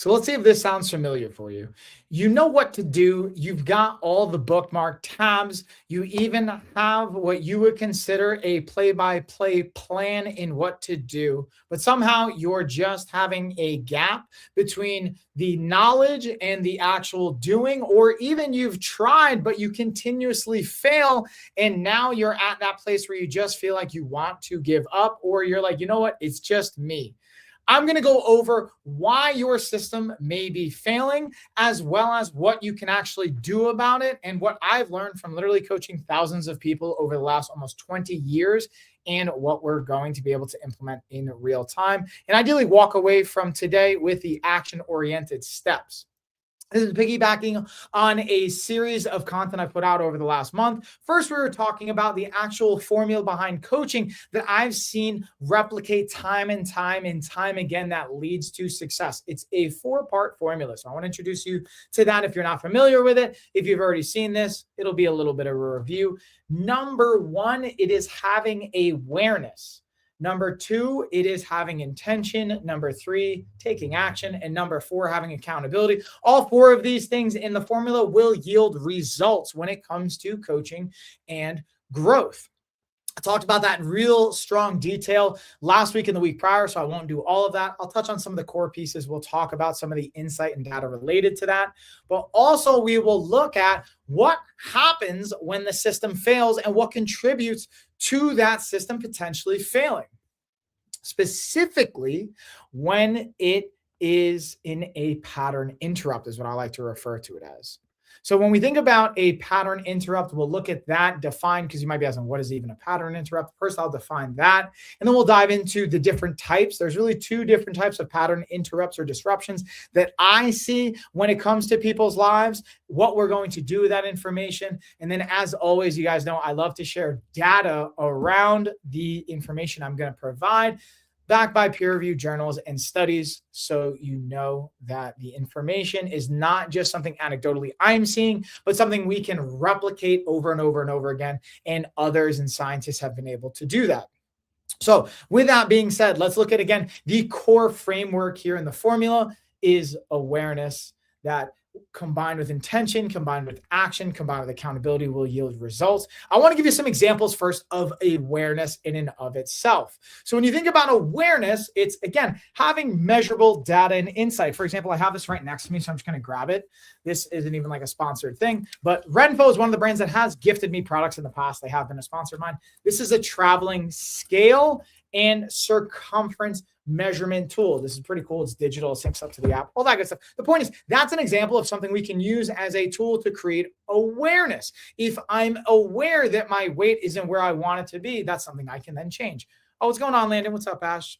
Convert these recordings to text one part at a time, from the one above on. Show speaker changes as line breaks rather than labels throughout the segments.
So let's see if this sounds familiar for you. You know what to do. You've got all the bookmark tabs. You even have what you would consider a play-by-play plan in what to do. But somehow you're just having a gap between the knowledge and the actual doing, or even you've tried, but you continuously fail. And now you're at that place where you just feel like you want to give up, or you're like, you know what? It's just me. I'm going to go over why your system may be failing, as well as what you can actually do about it, and what I've learned from literally coaching thousands of people over the last almost 20 years, and what we're going to be able to implement in real time. And ideally walk away from today with the action-oriented steps. This is piggybacking on a series of content I put out over the last month. First, we were talking about the actual formula behind coaching that I've seen replicate time and time and time again that leads to success. It's a 4-part formula. So I want to introduce you to that if you're not familiar with it. If you've already seen this, it'll be a little bit of a review. Number 1, it is having awareness. Number 2, it is having intention. Number 3, taking action. And number 4, having accountability. All 4 of these things in the formula will yield results when it comes to coaching and growth. I talked about that in real strong detail last week and the week prior, so I won't do all of that. I'll touch on some of the core pieces. We'll talk about some of the insight and data related to that. But also we will look at what happens when the system fails and what contributes to that system potentially failing. Specifically, when it is in a pattern interrupt is what I like to refer to it as. So when we think about a pattern interrupt, we'll look at that defined, because you might be asking, what is even a pattern interrupt? First, I'll define that, and then we'll dive into the different types. There's really 2 different types of pattern interrupts or disruptions that I see when it comes to people's lives, what we're going to do with that information. And then, as always, you guys know I love to share data around the information I'm going to provide, backed by peer-reviewed journals and studies, so you know that the information is not just something anecdotally I'm seeing, but something we can replicate over and over and over again, and others and scientists have been able to do that. So with that being said, let's look at, again, the core framework here in the formula is awareness, that combined with intention, combined with action, combined with accountability will yield results. I want to give you some examples first of awareness in and of itself. So when you think about awareness, it's, again, having measurable data and insight. For example, I have this right next to me, so I'm just going to grab it. This isn't even like a sponsored thing, but Renfo is one of the brands that has gifted me products in the past. They have been a sponsor of mine. This is a traveling scale and circumference measurement tool. This is pretty cool. It's digital, it syncs up to the app, all that good stuff. The point is, that's an example of something we can use as a tool to create awareness. If I'm aware that my weight isn't where I want it to be, that's something I can then change. Oh, what's going on, Landon? What's up, Ash?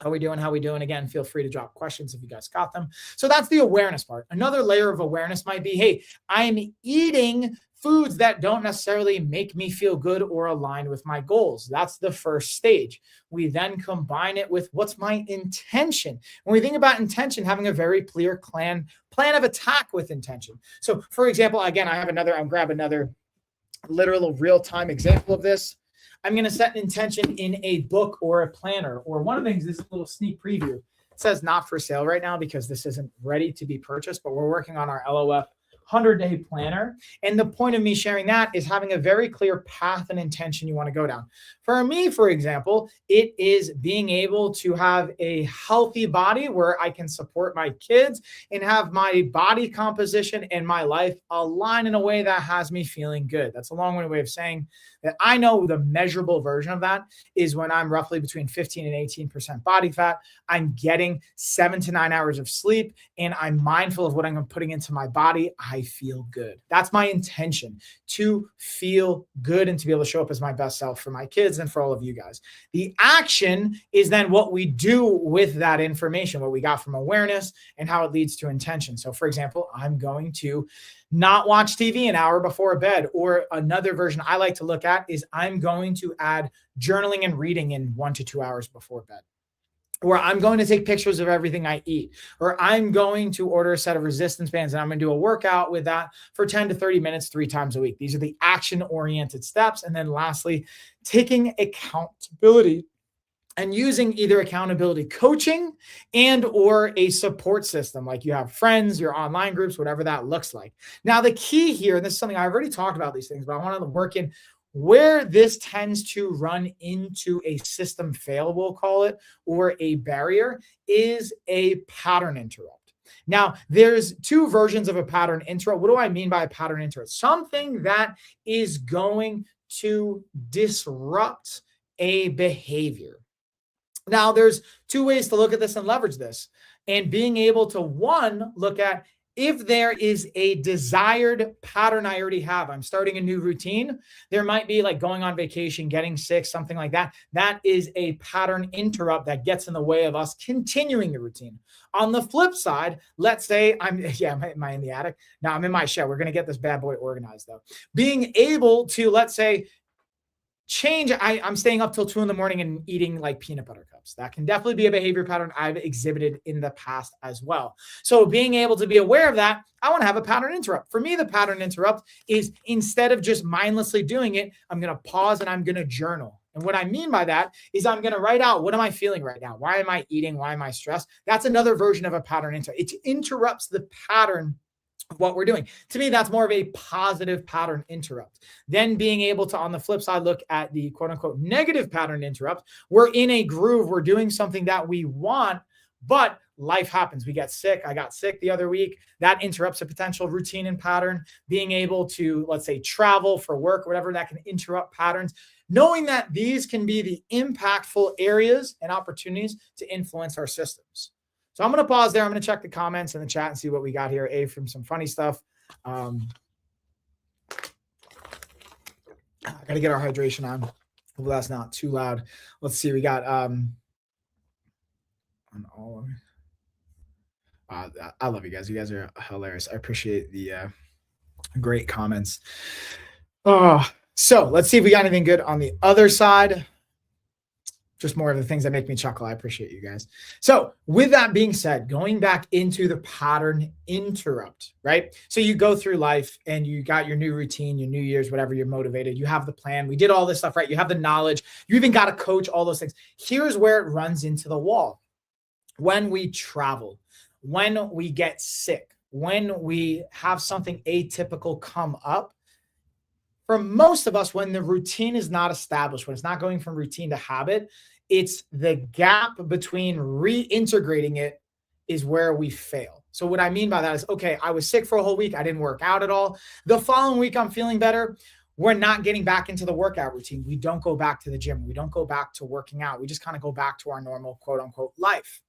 How we doing? How we doing? Again, feel free to drop questions if you guys got them. So that's the awareness part. Another layer of awareness might be, hey, I'm eating foods that don't necessarily make me feel good or aligned with my goals. That's the first stage. We then combine it with, what's my intention? When we think about intention, having a very clear plan of attack with intention. So for example, again, I'll grab another literal real-time example of this. I'm going to set an intention in a book or a planner, or one of the things, this is a little sneak preview. It says not for sale right now because this isn't ready to be purchased, but we're working on our LOF 100-day planner. And the point of me sharing that is having a very clear path and intention you want to go down. For me, for example, it is being able to have a healthy body where I can support my kids and have my body composition and my life align in a way that has me feeling good. That's a long-winded way of saying that I know the measurable version of that is when I'm roughly between 15 and 18% body fat, I'm getting 7 to 9 hours of sleep, and I'm mindful of what I'm putting into my body, I feel good. That's my intention, to feel good and to be able to show up as my best self for my kids and for all of you guys. The action is then what we do with that information, what we got from awareness and how it leads to intention. So for example, I'm going to not watch TV an hour before bed, or another version I like to look at is I'm going to add journaling and reading in 1 to 2 hours before bed. Or I'm going to take pictures of everything I eat, or I'm going to order a set of resistance bands and I'm going to do a workout with that for 10 to 30 minutes, 3 times a week. These are the action-oriented steps. And then lastly, taking accountability and using either accountability coaching and or a support system, like you have friends, your online groups, whatever that looks like. Now, the key here, and this is something I've already talked about these things, but I want to work in where this tends to run into a system fail, we'll call it, or a barrier, is a pattern interrupt. Now, there's two versions of a pattern interrupt. What do I mean by a pattern interrupt? Something that is going to disrupt a behavior. Now, there's two ways to look at this and leverage this. And being able to, one, look at if there is a desired pattern I already have. I'm starting a new routine. There might be like going on vacation, getting sick, something like that. That is a pattern interrupt that gets in the way of us continuing the routine. On the flip side, let's say am I in the attic? No, I'm in my shed. We're going to get this bad boy organized though. Being able to, let's say, change. I'm staying up till 2 a.m. and eating like peanut butter cups. That can definitely be a behavior pattern I've exhibited in the past as well. So being able to be aware of that, I want to have a pattern interrupt. For me, the pattern interrupt is instead of just mindlessly doing it, I'm going to pause and I'm going to journal. And what I mean by that is I'm going to write out, what am I feeling right now? Why am I eating? Why am I stressed? That's another version of a pattern interrupt. It interrupts the pattern of what we're doing. To me, that's more of a positive pattern interrupt. Then being able to, on the flip side, look at the quote unquote negative pattern interrupt. We're in a groove. We're doing something that we want, but life happens. We get sick. I got sick the other week. That interrupts a potential routine and pattern. Being able to, let's say, travel for work, whatever, that can interrupt patterns. Knowing that these can be the impactful areas and opportunities to influence our systems. So I'm going to pause there. I'm going to check the comments in the chat and see what we got here. From some funny stuff. I got to get our hydration on. Hopefully that's not too loud. Let's see. We got on all of I love you guys. You guys are hilarious. I appreciate the great comments. So let's see if we got anything good on the other side. Just more of the things that make me chuckle. I appreciate you guys. So with that being said, going back into the pattern interrupt, right? So you go through life and you got your new routine, your New Year's, whatever, you're motivated. You have the plan. We did all this stuff, right? You have the knowledge. You even got a coach, all those things. Here's where it runs into the wall. When we travel, when we get sick, when we have something atypical come up, for most of us, when the routine is not established, when it's not going from routine to habit, it's the gap between reintegrating it is where we fail. So what I mean by that is, okay, I was sick for a whole week. I didn't work out at all. The following week, I'm feeling better. We're not getting back into the workout routine. We don't go back to the gym. We don't go back to working out. We just kind of go back to our normal quote unquote life.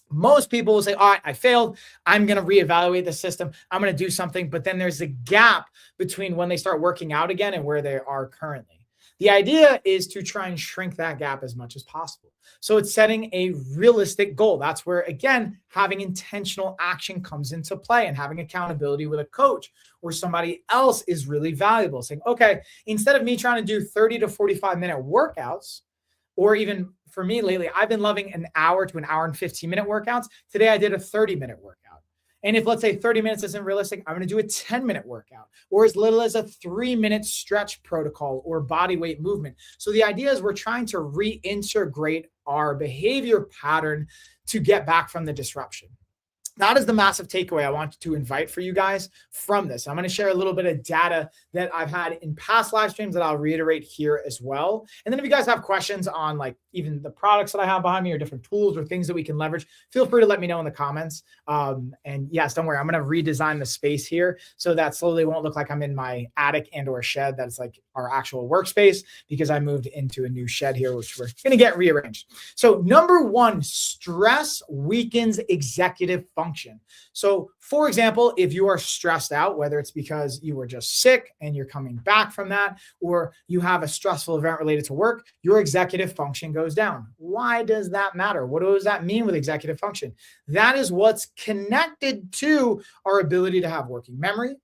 Most people will say, all right, I failed. I'm going to reevaluate the system. I'm going to do something. But then there's a gap between when they start working out again and where they are currently. The idea is to try and shrink that gap as much as possible. So it's setting a realistic goal. That's where, again, having intentional action comes into play, and having accountability with a coach or somebody else is really valuable. Saying, okay, instead of me trying to do 30 to 45-minute workouts, or even for me lately, I've been loving an hour to an hour and 15-minute workouts. Today, I did a 30-minute workout. And if, let's say, 30 minutes isn't realistic, I'm going to do a 10-minute workout, or as little as a 3-minute stretch protocol or body weight movement. So the idea is we're trying to reintegrate our behavior pattern to get back from the disruption. That is the massive takeaway I want to invite for you guys from this. I'm going to share a little bit of data that I've had in past live streams that I'll reiterate here as well. And then if you guys have questions on like even the products that I have behind me or different tools or things that we can leverage, feel free to let me know in the comments. And yes, don't worry, I'm going to redesign the space here so that slowly won't look like I'm in my attic and or shed. That's like our actual workspace, because I moved into a new shed here, which we're going to get rearranged. So number one, stress weakens executive function. So for example, if you are stressed out, whether it's because you were just sick and you're coming back from that, or you have a stressful event related to work, your executive function goes down. Why does that matter? What does that mean with executive function? That is what's connected to our ability to have working memory,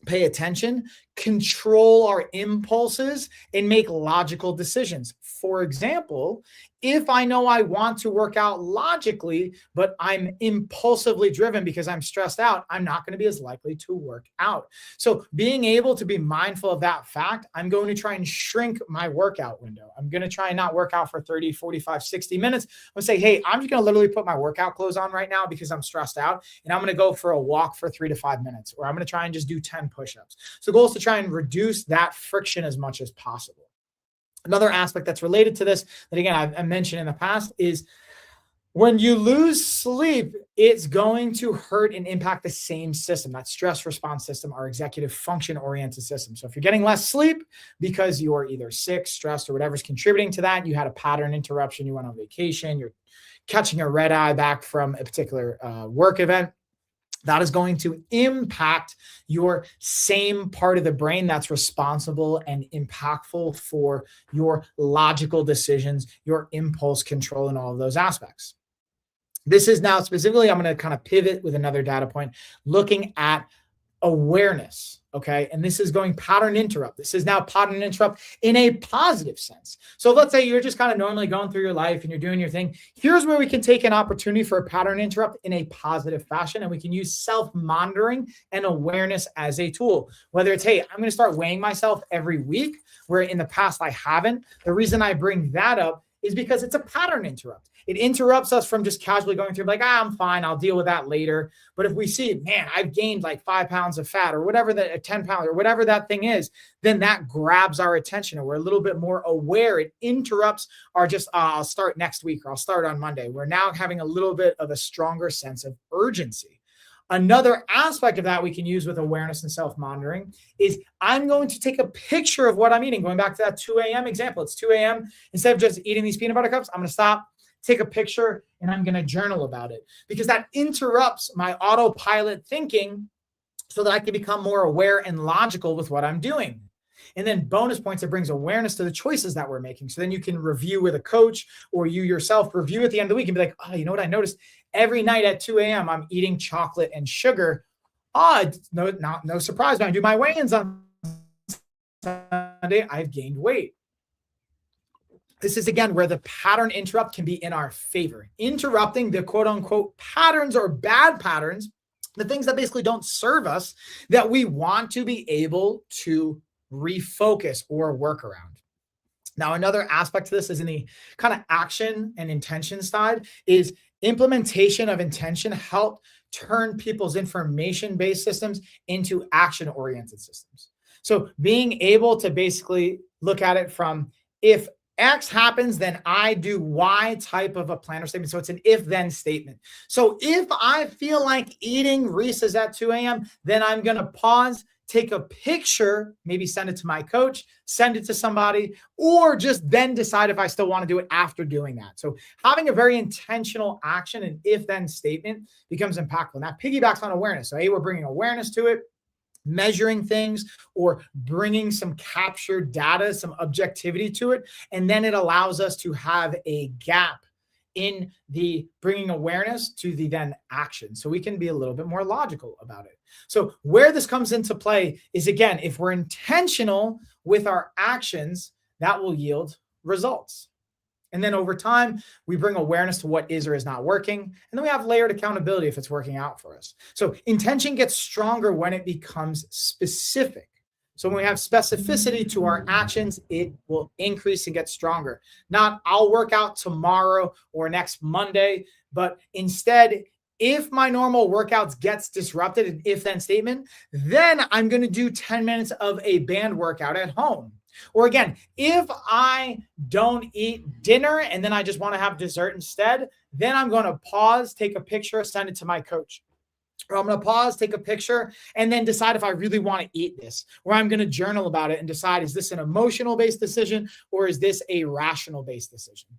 pay attention, control our impulses and make logical decisions. For example, if I know I want to work out logically, but I'm impulsively driven because I'm stressed out, I'm not going to be as likely to work out. So being able to be mindful of that fact, I'm going to try and shrink my workout window. I'm going to try and not work out for 30, 45, 60 minutes. I'm going to say, hey, I'm just going to literally put my workout clothes on right now because I'm stressed out. And I'm going to go for a walk for 3 to 5 minutes, or I'm going to try and just do 10 push-ups. So the goal is to try and reduce that friction as much as possible. Another aspect that's related to this that, again, I mentioned in the past is when you lose sleep, it's going to hurt and impact the same system, that stress response system, our executive function oriented system. So if you're getting less sleep because you're either sick, stressed, or whatever's contributing to that, you had a pattern interruption, you went on vacation, you're catching a red eye back from a particular work event, that is going to impact your same part of the brain that's responsible and impactful for your logical decisions, your impulse control, and all of those aspects. This is now specifically, I'm going to kind of pivot with another data point, looking at awareness. Okay. And this is going pattern interrupt. This is now pattern interrupt in a positive sense. So let's say you're just kind of normally going through your life and you're doing your thing. Here's where we can take an opportunity for a pattern interrupt in a positive fashion. And we can use self-monitoring and awareness as a tool. Whether it's, hey, I'm going to start weighing myself every week, where in the past I haven't. The reason I bring that up is because it's a pattern interrupt. It interrupts us from just casually going through like, I'm fine, I'll deal with that later. But if we see, man, I've gained like 5 pounds of fat or whatever, 10 pounds or whatever that thing is, then that grabs our attention and we're a little bit more aware. It interrupts our just, I'll start next week or I'll start on Monday. We're now having a little bit of a stronger sense of urgency. Another aspect of that we can use with awareness and self-monitoring is I'm going to take a picture of what I'm eating. Going back to that 2 a.m. example, it's 2 a.m. Instead of just eating these peanut butter cups, I'm going to stop, take a picture, and I'm going to journal about it, because that interrupts my autopilot thinking so that I can become more aware and logical with what I'm doing. And then bonus points, it brings awareness to the choices that we're making. So then you can review with a coach, or you yourself review at the end of the week and be like, oh, you know what I noticed? Every night at 2 a.m., I'm eating chocolate and sugar. No surprise. When I do my weigh-ins on Sunday, I've gained weight. This is, again, where the pattern interrupt can be in our favor. Interrupting the quote unquote patterns or bad patterns, the things that basically don't serve us, that we want to be able to refocus or work around. Now, another aspect to this is in the kind of action and intention side is implementation of intention help turn people's information-based systems into action-oriented systems. So being able to basically look at it from, if X happens, then I do Y type of a planner statement. So it's an if-then statement. So if I feel like eating Reese's at 2 a.m., then I'm going to pause, take a picture, maybe send it to my coach, send it to somebody, or just then decide if I still want to do it after doing that. So having a very intentional action and if-then statement becomes impactful. And that piggybacks on awareness. So, hey, we're bringing awareness to it, measuring things, or bringing some captured data, some objectivity to it. And then it allows us to have a gap in the bringing awareness to the then action. So we can be a little bit more logical about it. So where this comes into play is, again, if we're intentional with our actions, that will yield results. And then over time, we bring awareness to what is or is not working. And then we have layered accountability if it's working out for us. So intention gets stronger when it becomes specific. So when we have specificity to our actions, it will increase and get stronger. Not, I'll work out tomorrow or next Monday, but instead, if my normal workouts gets disrupted, an if-then statement, then I'm going to do 10 minutes of a band workout at home. Or again, if I don't eat dinner and then I just want to have dessert instead, then I'm going to pause, take a picture, send it to my coach. Or I'm going to pause, take a picture, and then decide if I really want to eat this. Or I'm going to journal about it and decide, is this an emotional-based decision or is this a rational-based decision?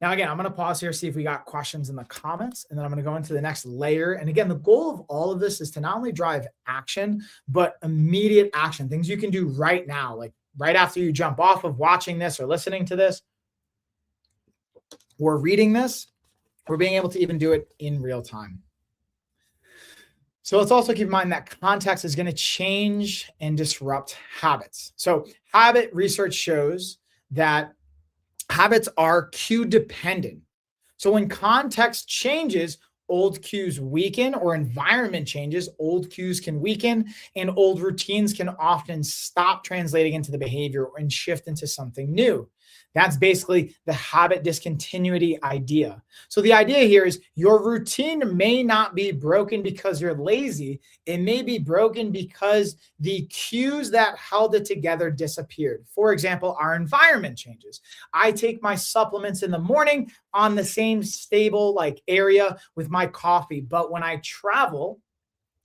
Now, again, I'm going to pause here, see if we got questions in the comments, and then I'm going to go into the next layer. And again, the goal of all of this is to not only drive action, but immediate action, things you can do right now, like right after you jump off of watching this or listening to this or reading this, or being able to even do it in real time. So let's also keep in mind that context is going to change and disrupt habits. So habit research shows that habits are cue dependent. So when context changes, old cues weaken, or environment changes, old cues can weaken, and old routines can often stop translating into the behavior and shift into something new. That's basically the habit discontinuity idea. So the idea here is your routine may not be broken because you're lazy. It may be broken because the cues that held it together disappeared. For example, our environment changes. I take my supplements in the morning on the same stable like area with my coffee, but when I travel,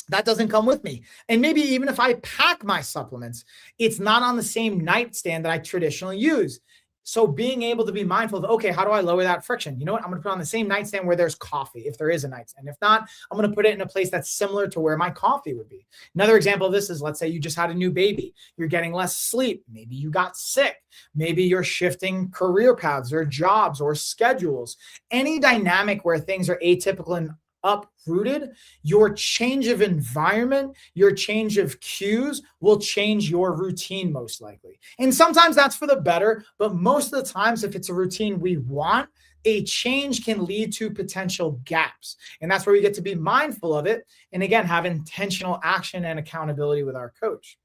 that doesn't come with me. And maybe even if I pack my supplements, it's not on the same nightstand that I traditionally use. So being able to be mindful of, okay, how do I lower that friction? You know what? I'm going to put it on the same nightstand where there's coffee, if there is a nightstand. If not, I'm going to put it in a place that's similar to where my coffee would be. Another example of this is, let's say you just had a new baby. You're getting less sleep. Maybe you got sick. Maybe you're shifting career paths or jobs or schedules. Any dynamic where things are atypical and uprooted, your change of environment, your change of cues will change your routine most likely. And sometimes that's for the better, but most of the times, if it's a routine we want, a change can lead to potential gaps. And that's where we get to be mindful of it. And again, have intentional action and accountability with our coach.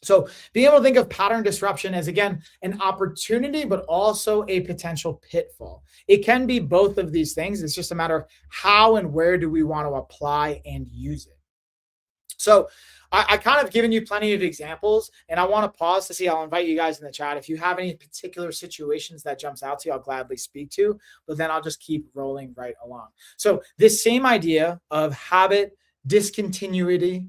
So being able to think of pattern disruption as, again, an opportunity, but also a potential pitfall. It can be both of these things. It's just a matter of how and where do we want to apply and use it. So I kind of given you plenty of examples, and I want to pause to see. I'll invite you guys in the chat. If you have any particular situations that jumps out to you, I'll gladly speak to, but then I'll just keep rolling right along. So this same idea of habit discontinuity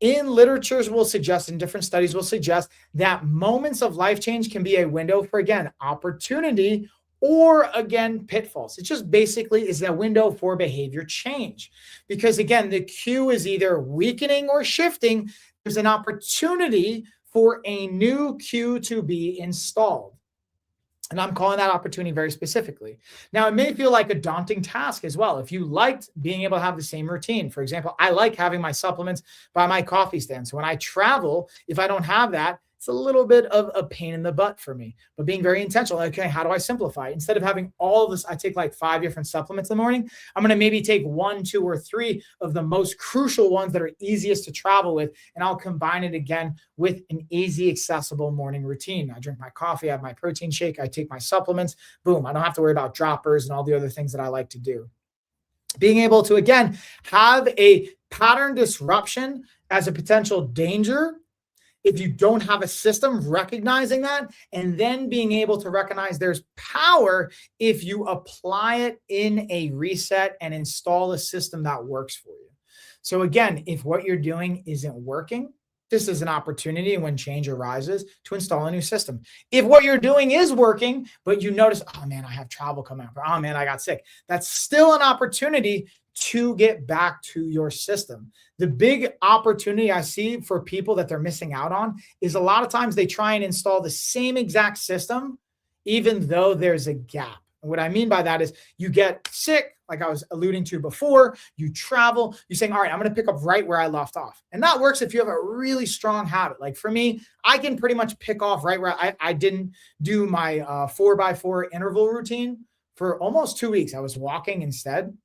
in literatures will suggest, in different studies will suggest, that moments of life change can be a window for, again, opportunity or, again, pitfalls. It just basically is a window for behavior change. Because, again, the cue is either weakening or shifting. There's an opportunity for a new cue to be installed. And I'm calling that opportunity very specifically. Now, it may feel like a daunting task as well. If you liked being able to have the same routine, for example, I like having my supplements by my coffee stand. So when I travel, if I don't have that, it's a little bit of a pain in the butt for me. But being very intentional, okay, how do I simplify? Instead of having all of this, I take like 5 different supplements in the morning. I'm going to maybe take 1, 2, or 3 of the most crucial ones that are easiest to travel with, and I'll combine it again with an easy, accessible morning routine. I drink my coffee, I have my protein shake, I take my supplements, boom. I don't have to worry about droppers and all the other things that I like to do. Being able to, again, have a pattern disruption as a potential danger. If you don't have a system, recognizing that, and then being able to recognize there's power if you apply it in a reset and install a system that works for you. So again, if what you're doing isn't working, this is an opportunity when change arises to install a new system. If what you're doing is working, but you notice, oh man, I have travel coming up, or oh man, I got sick, that's still an opportunity to get back to your system. The big opportunity I see for people that they're missing out on is a lot of times they try and install the same exact system, even though there's a gap. And what I mean by that is you get sick, like I was alluding to before, you travel, you're saying, all right, I'm going to pick up right where I left off. And that works if you have a really strong habit. Like for me, I can pretty much pick off right where I didn't do my 4x4 interval routine for almost 2 weeks. I was walking instead.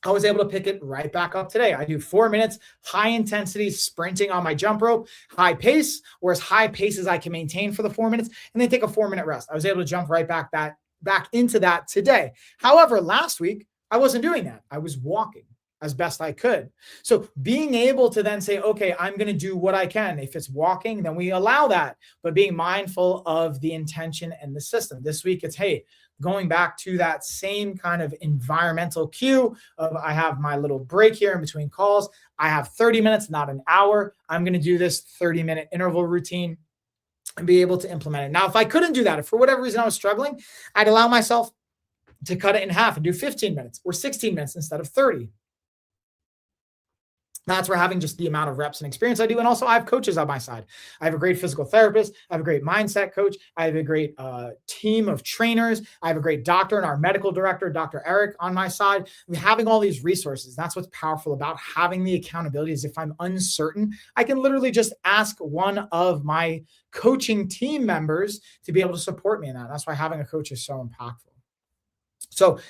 I was able to pick it right back up today. I do 4 minutes, high intensity sprinting on my jump rope, high pace, or as high pace as I can maintain for the 4 minutes, and then take a 4-minute rest. I was able to jump right back into that today. However, last week, I wasn't doing that. I was walking as best I could. So being able to then say, okay, I'm going to do what I can. If it's walking, then we allow that, but being mindful of the intention and the system. This week, it's, hey, going back to that same kind of environmental cue of I have my little break here in between calls. I have 30 minutes, not an hour. I'm going to do this 30-minute interval routine and be able to implement it. Now, if I couldn't do that, if for whatever reason I was struggling, I'd allow myself to cut it in half and do 15 minutes or 16 minutes instead of 30. That's where having just the amount of reps and experience I do. And also I have coaches on my side. I have a great physical therapist. I have a great mindset coach. I have a great team of trainers. I have a great doctor and our medical director, Dr. Eric, on my side. Having all these resources, that's what's powerful about having the accountability is if I'm uncertain, I can literally just ask one of my coaching team members to be able to support me in that. That's why having a coach is so impactful. So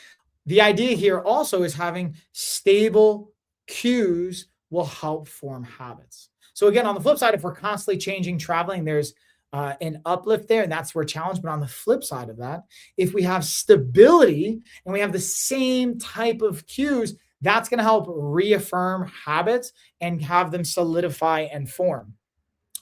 the idea here also is having stable cues will help form habits. So again, on the flip side, if we're constantly changing, traveling, there's an uplift there, and that's where challenge. But on the flip side of that, if we have stability and we have the same type of cues, that's going to help reaffirm habits and have them solidify and form.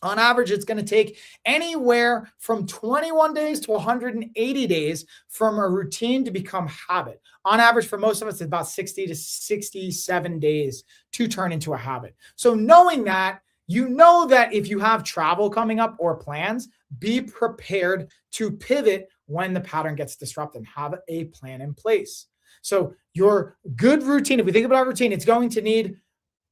On average, it's going to take anywhere from 21 days to 180 days from a routine to become habit. On average, for most of us, it's about 60 to 67 days to turn into a habit. So knowing that, you know that if you have travel coming up or plans, be prepared to pivot when the pattern gets disrupted. Have a plan in place. So your good routine, if we think about our routine, it's going to need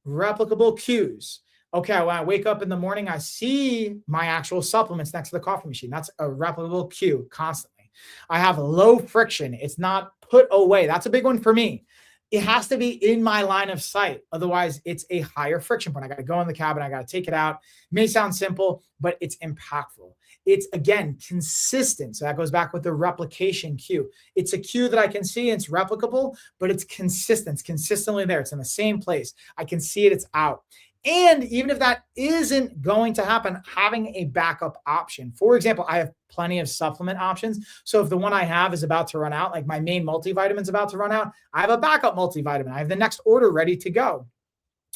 replicable cues. Okay, when I wake up in the morning, I see my actual supplements next to the coffee machine. That's a replicable cue constantly. I have low friction. It's not put away. That's a big one for me. It has to be in my line of sight. Otherwise, it's a higher friction point. I got to go in the cabin. I got to take it out. It may sound simple, but it's impactful. It's, again, consistent. So that goes back with the replication cue. It's a cue that I can see. And it's replicable, but it's consistent. It's consistently there. It's in the same place. I can see it. It's out. And even if that isn't going to happen, having a backup option. For example, I have plenty of supplement options. So if the one I have is about to run out, like my main multivitamin is about to run out, I have a backup multivitamin. I have the next order ready to go.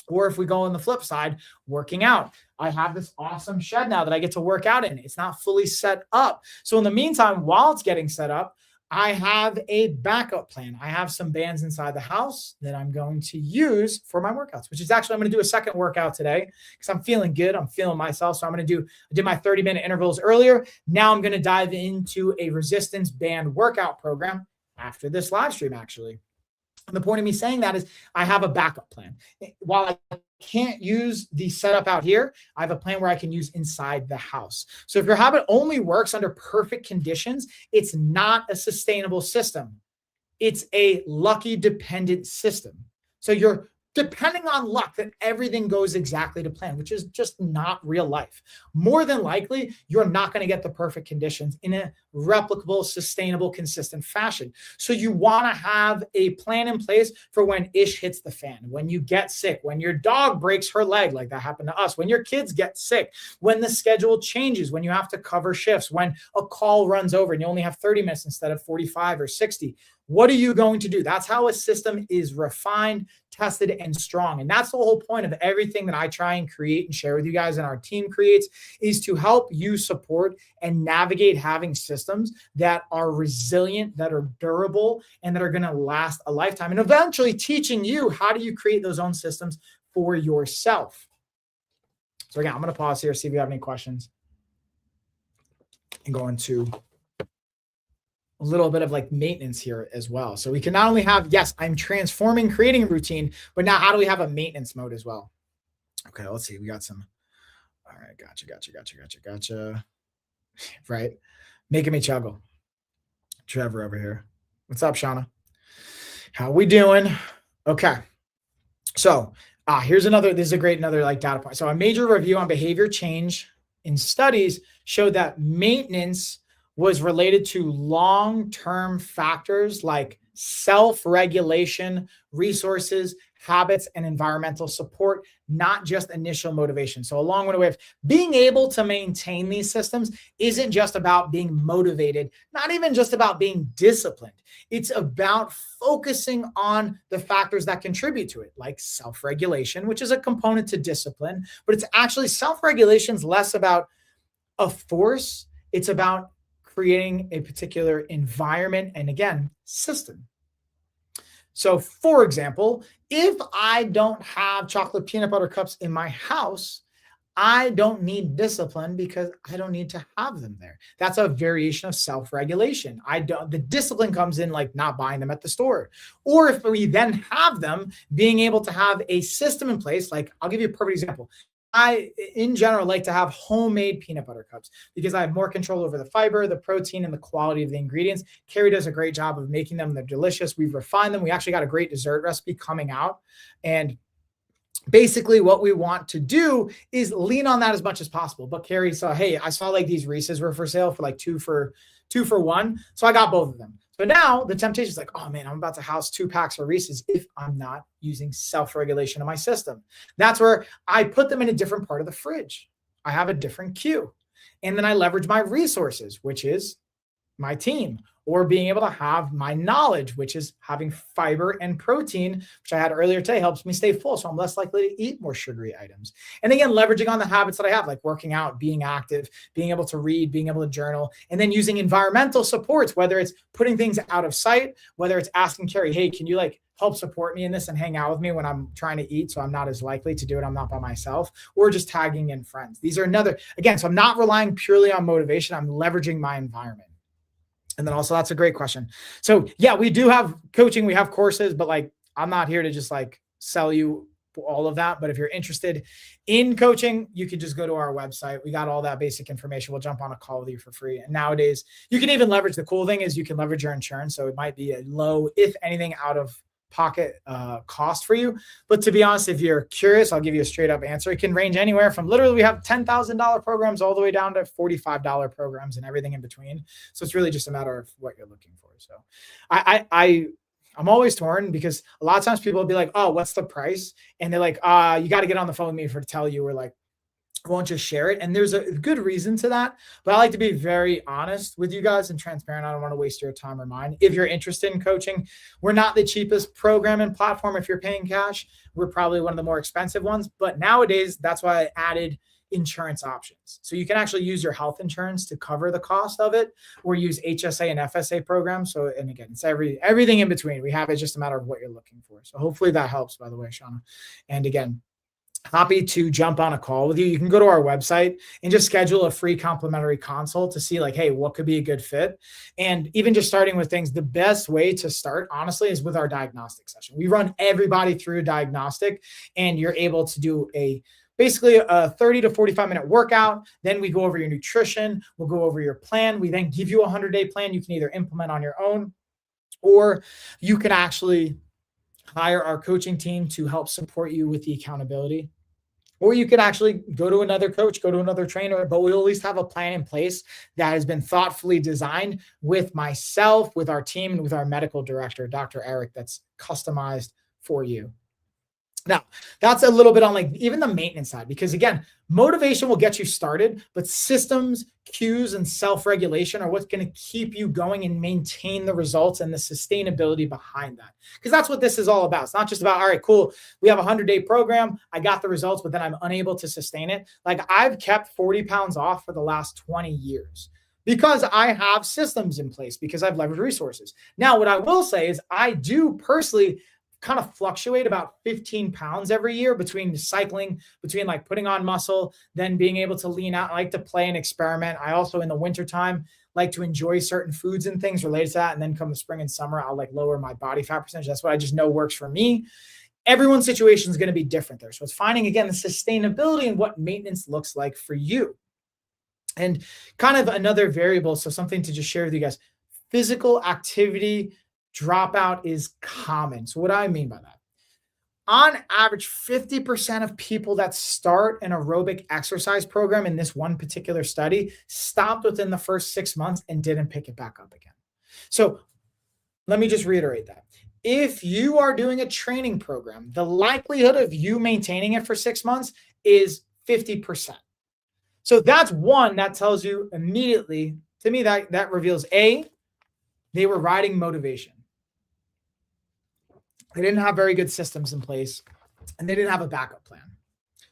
Or if we go on the flip side, working out, I have this awesome shed now that I get to work out in. It's not fully set up. So in the meantime, while it's getting set up, I have a backup plan. I have some bands inside the house that I'm going to use for my workouts, which is actually, I'm going to do a second workout today because I'm feeling good. I'm feeling myself. So I did my 30-minute intervals earlier. Now I'm going to dive into a resistance band workout program after this live stream, actually. And the point of me saying that is I have a backup plan. While I can't use the setup out here, I have a plan where I can use inside the house. So if your habit only works under perfect conditions, it's not a sustainable system. It's a lucky dependent system. So you're depending on luck that everything goes exactly to plan, which is just not real life. More than likely, you're not going to get the perfect conditions in a replicable, sustainable, consistent fashion. So you want to have a plan in place for when ish hits the fan, when you get sick, when your dog breaks her leg, like that happened to us, when your kids get sick, when the schedule changes, when you have to cover shifts, when a call runs over and you only have 30 minutes instead of 45 or 60. What are you going to do? That's how a system is refined, tested, and strong. And that's the whole point of everything that I try and create and share with you guys and our team creates, is to help you support and navigate having systems that are resilient, that are durable, and that are going to last a lifetime. And eventually teaching you how do you create those own systems for yourself. So again, I'm going to pause here, see if you have any questions, and go into a little bit of like maintenance here as well. So we can not only have, yes, I'm transforming, creating a routine, but now how do we have a maintenance mode as well? Okay, let's see. We got some. All right, gotcha. Right. Making me chuckle. Trevor over here. What's up, Shauna? How we doing? Okay. So here's another, this is a great, another like data point. So a major review on behavior change in studies showed that maintenance was related to long-term factors like self-regulation, resources, habits, and environmental support, not just initial motivation. So a long-winded way of being able to maintain these systems isn't just about being motivated, not even just about being disciplined. It's about focusing on the factors that contribute to it, like self-regulation, which is a component to discipline, but it's actually self-regulation is less about a force. It's about creating a particular environment and, again, system. So for example, if I don't have chocolate peanut butter cups in my house, I don't need discipline because I don't need to have them there. That's a variation of self-regulation. The discipline comes in like not buying them at the store. Or if we then have them, being able to have a system in place, like I'll give you a perfect example. I, in general, like to have homemade peanut butter cups because I have more control over the fiber, the protein, and the quality of the ingredients. Carrie does a great job of making them. They're delicious. We've refined them. We actually got a great dessert recipe coming out. And basically what we want to do is lean on that as much as possible. But Carrie saw, hey, I saw like these Reese's were for sale for like two for one. So I got both of them. So now the temptation is like, oh man, I'm about to house 2 packs of Reese's if I'm not using self-regulation in my system. That's where I put them in a different part of the fridge. I have a different queue. And then I leverage my resources, which is my team, or being able to have my knowledge, which is having fiber and protein, which I had earlier today, helps me stay full. So I'm less likely to eat more sugary items. And again, leveraging on the habits that I have, like working out, being active, being able to read, being able to journal, and then using environmental supports, whether it's putting things out of sight, whether it's asking Carrie, hey, can you like help support me in this and hang out with me when I'm trying to eat so I'm not as likely to do it, I'm not by myself, or just tagging in friends. These are again, so I'm not relying purely on motivation. I'm leveraging my environment. And then also, that's a great question. So yeah, we do have coaching, we have courses, but like, I'm not here to just like sell you all of that. But if you're interested in coaching, you can just go to our website. We got all that basic information. We'll jump on a call with you for free. And nowadays you can even leverage, the cool thing is you can leverage your insurance. So it might be a low, if anything, out of pocket cost for you. But to be honest, if you're curious, I'll give you a straight up answer. It can range anywhere from literally, we have $10,000 programs all the way down to $45 programs and everything in between. So it's really just a matter of what you're looking for. So I'm always torn because a lot of times people will be like, oh, what's the price? And they're like, you got to get on the phone with me to tell you. We're like, won't just share it. And there's a good reason to that, but I like to be very honest with you guys and transparent. I don't want to waste your time or mine. If you're interested in coaching, we're not the cheapest program and platform. If you're paying cash, we're probably one of the more expensive ones, but nowadays that's why I added insurance options. So you can actually use your health insurance to cover the cost of it, or use HSA and FSA programs. So, and again, it's everything in between. We have, it's just a matter of what you're looking for. So hopefully that helps, by the way, Shauna. And again, happy to jump on a call with you. You can go to our website and just schedule a free complimentary consult to see like, hey, what could be a good fit? And even just starting with things, the best way to start, honestly, is with our diagnostic session. We run everybody through a diagnostic, and you're able to do basically a 30 to 45 minute workout. Then we go over your nutrition. We'll go over your plan. We then give you a 100-day plan. You can either implement on your own, or you can actually hire our coaching team to help support you with the accountability. Or you could actually go to another coach, go to another trainer, but we'll at least have a plan in place that has been thoughtfully designed with myself, with our team, and with our medical director, Dr. Eric, that's customized for you. Now, that's a little bit on like even the maintenance side, because again, motivation will get you started, but systems, cues, and self-regulation are what's going to keep you going and maintain the results and the sustainability behind that. Because that's what this is all about. It's not just about, all right, cool, we have a 100-day program, I got the results, but then I'm unable to sustain it. Like I've kept 40 pounds off for the last 20 years. Because I have systems in place, because I've leveraged resources. Now, what I will say is I do personally kind of fluctuate about 15 pounds every year between cycling, between like putting on muscle, then being able to lean out. I like to play and experiment. I also, in the wintertime, like to enjoy certain foods and things related to that. And then come the spring and summer, I'll like lower my body fat percentage. That's what I just know works for me. Everyone's situation is going to be different there. So it's finding, again, the sustainability and what maintenance looks like for you. And kind of another variable, so something to just share with you guys, physical activity dropout is common. So what do I mean by that? On average, 50% of people that start an aerobic exercise program in this one particular study stopped within the first 6 months and didn't pick it back up again. So let me just reiterate that. If you are doing a training program, the likelihood of you maintaining it for 6 months is 50%. So that's one that tells you immediately, to me, that reveals A, they were riding motivation. They didn't have very good systems in place, and they didn't have a backup plan.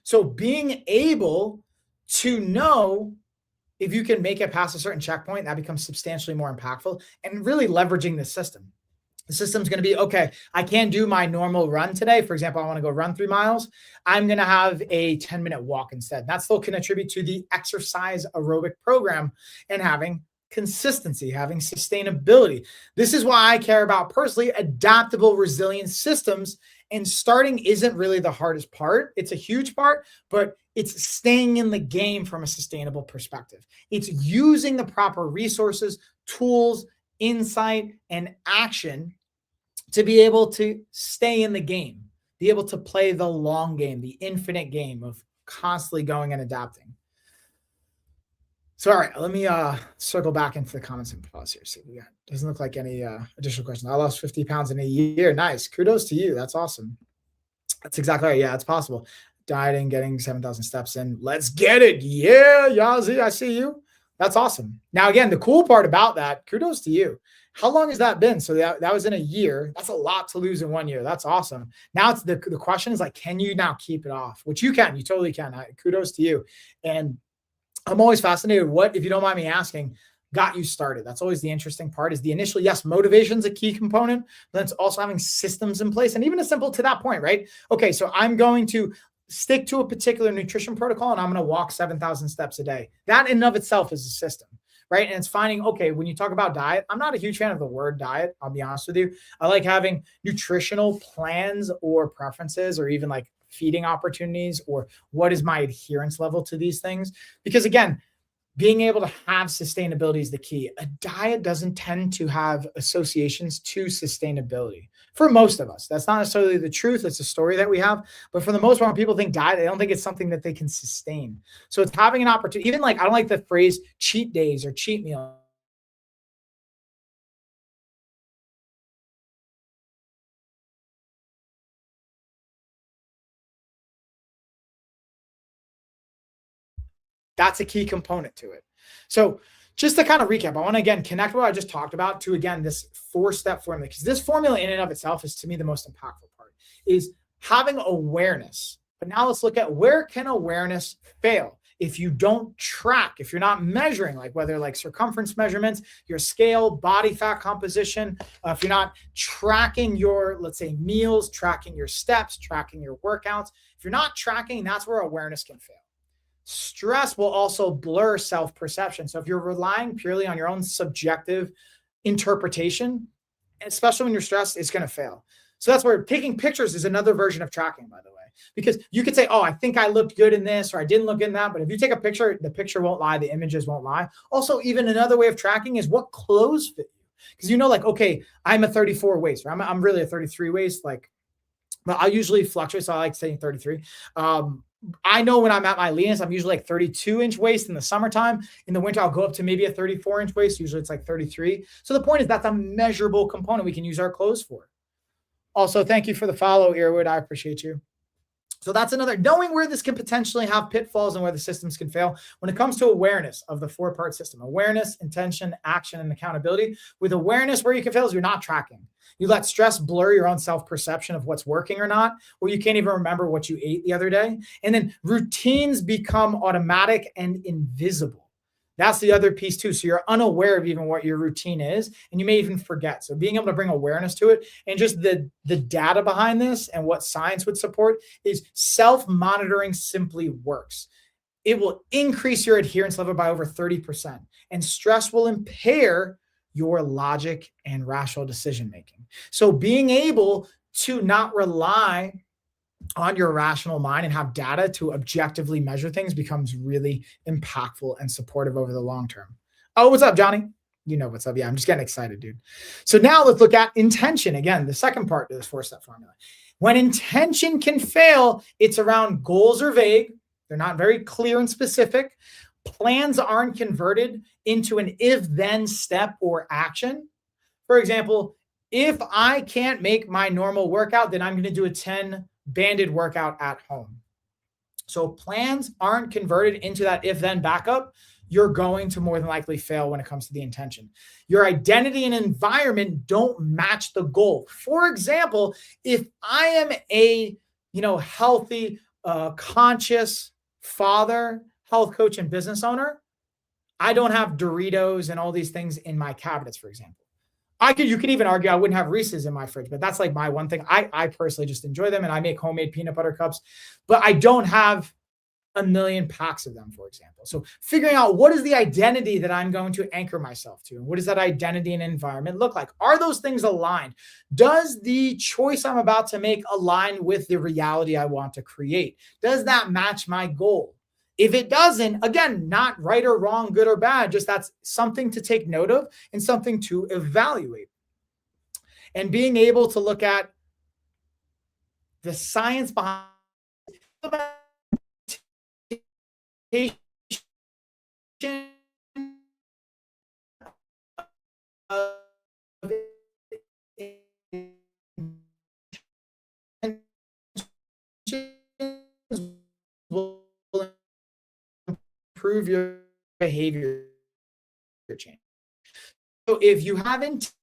So being able to know if you can make it past a certain checkpoint, that becomes substantially more impactful, and really leveraging the system. The system's going to be, okay, I can't do my normal run today. For example, I want to go run 3 miles. I'm going to have a 10-minute walk instead. That still can attribute to the exercise aerobic program and having consistency, having sustainability. This is why I care about personally adaptable, resilient systems. And starting isn't really the hardest part. It's a huge part, but it's staying in the game from a sustainable perspective. It's using the proper resources, tools, insight, and action to be able to stay in the game, be able to play the long game, the infinite game of constantly going and adapting. So, all right, let me circle back into the comments and pause here. See, doesn't look like any additional questions. I lost 50 pounds in a year. Nice. Kudos to you. That's awesome. That's exactly right. Yeah, it's possible. Dieting, getting 7,000 steps in. Let's get it. Yeah, Yazi, I see you. That's awesome. Now, again, the cool part about that, kudos to you. How long has that been? So that was in a year. That's a lot to lose in 1 year. That's awesome. Now it's the question is like, can you now keep it off? Which you can. You totally can. Kudos to you. And I'm always fascinated. What, if you don't mind me asking, got you started? That's always the interesting part, is the initial, yes, motivation is a key component, but it's also having systems in place. And even as simple to that point, right? Okay, so I'm going to stick to a particular nutrition protocol and I'm going to walk 7,000 steps a day. That in and of itself is a system, right? And it's finding, okay, when you talk about diet, I'm not a huge fan of the word diet. I'll be honest with you. I like having nutritional plans or preferences, or even like feeding opportunities, or what is my adherence level to these things? Because again, being able to have sustainability is the key. A diet doesn't tend to have associations to sustainability for most of us. That's not necessarily the truth. It's a story that we have. But for the most part, when people think diet, they don't think it's something that they can sustain. So it's having an opportunity. Even like, I don't like the phrase cheat days or cheat meal. That's a key component to it. So just to kind of recap, I want to again connect what I just talked about to, again, this 4-step formula, because this formula in and of itself is, to me, the most impactful part, is having awareness. But now let's look at, where can awareness fail? If you don't track, if you're not measuring, like whether like circumference measurements, your scale, body fat composition, if you're not tracking your, let's say, meals, tracking your steps, tracking your workouts, if you're not tracking, that's where awareness can fail. Stress will also blur self-perception. So if you're relying purely on your own subjective interpretation, especially when you're stressed, it's going to fail. So that's where taking pictures is another version of tracking, by the way, because you could say, oh, I think I looked good in this, or I didn't look good in that. But if you take a picture, the picture won't lie. The images won't lie. Also, even another way of tracking is what clothes fit you. Because like, okay, I'm a 34 waist, or I'm really a 33 waist. Like, but I usually fluctuate. So I like saying 33. I know when I'm at my leanest, I'm usually like 32-inch waist in the summertime. In the winter, I'll go up to maybe a 34-inch waist. Usually it's like 33. So the point is, that's a measurable component we can use our clothes for. Also, thank you for the follow, Earwood. I appreciate you. So that's another, knowing where this can potentially have pitfalls and where the systems can fail. When it comes to awareness of the 4-part system, awareness, intention, action, and accountability. With awareness, where you can fail is you're not tracking. You let stress blur your own self-perception of what's working or not, or you can't even remember what you ate the other day. And then routines become automatic and invisible. That's the other piece too. So you're unaware of even what your routine is, and you may even forget. So being able to bring awareness to it, and just the data behind this and what science would support, is self-monitoring simply works. It will increase your adherence level by over 30%, and stress will impair your logic and rational decision-making. So being able to not rely on your rational mind and have data to objectively measure things becomes really impactful and supportive over the long term. Oh, what's up, Johnny? You know what's up. Yeah, I'm just getting excited, dude. So now let's look at intention. Again, the second part of this 4-step formula. When intention can fail, it's around goals are vague. They're not very clear and specific. Plans aren't converted into an if-then step or action. For example, if I can't make my normal workout, then I'm going to do a 10 banded workout at home. So plans aren't converted into that if-then backup. You're going to more than likely fail when it comes to the intention. Your identity and environment don't match the goal. For example, if I am a healthy, conscious father, health coach, and business owner, I don't have Doritos and all these things in my cabinets, for example. You could even argue I wouldn't have Reese's in my fridge, but that's like my one thing. I personally just enjoy them, and I make homemade peanut butter cups, but I don't have a million packs of them, for example. So figuring out what is the identity that I'm going to anchor myself to, and what does that identity and environment look like? Are those things aligned? Does the choice I'm about to make align with the reality I want to create? Does that match my goal? If it doesn't, again, not right or wrong, good or bad, just that's something to take note of and something to evaluate. And being able to look at the science behind will improve your behavior change. So if you haven't